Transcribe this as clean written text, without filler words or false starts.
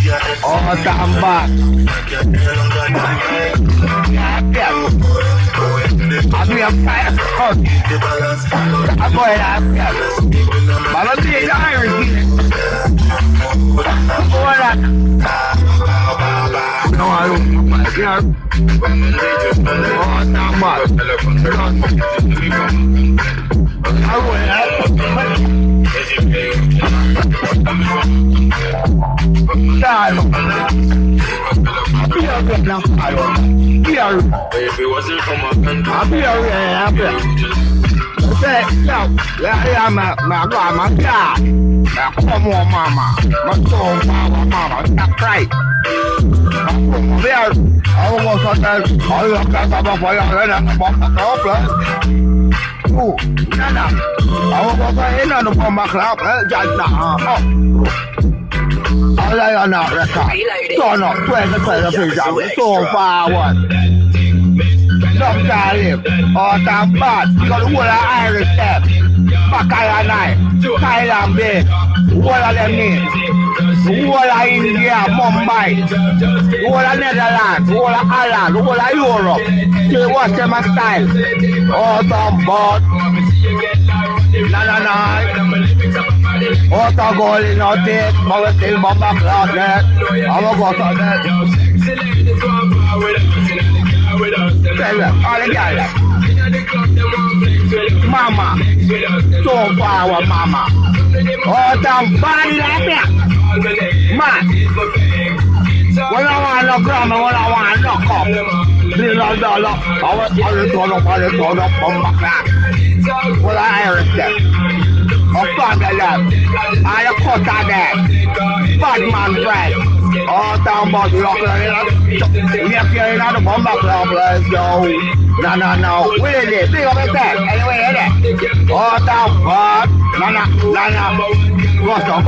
Oh, tambak. Aku yang kaya kau. Aku yang kaya. Malah dia dah rezeki. Orang. No, I don't. Yeah. Oh, tambak. Aku yang. Dan biar nak ayo, biar biar. Saya mak makan, mak semua mama, mak semua mama tak right. Biar aku mau sadar, ayo kata bapa yang lain bapa apa? Nana, aku bapa ini nak bapa kelap, jangan.อะไรกันนะราคาตอนนั้นแฟนก็ใส่กระเป๋าโซฟาวันนอกจากนี้ตามบ้านก็รู้ว่าไอ้เรื่องแต่ปากกาอะไรไทยลำเบรู้ว่าอะไรนี่รู้ว่าอินเดียมุมไบรู้ว่าเนเธอร์แลนด์รู้ว่าอาหรับรู้ว่ายุโรปชื่อว่าเซมาสไตล์ตามบ้านนั่นOtagoli notit, magatil mamaklaget, amagosanet. Tella, alegale. Mama, sofa wa mama. Otampani lapia. Ma. Wala wala grama, wala wala kop. Dilo, awat pala pamaklat. Wala ayos. Bangalan, ada kota deh, Batman Brand, tahu bos lock lah, dia kira ada bomba club lah, jauh, no, boleh deh, apa tak, anyway deh, tahu bos, nana, gosok.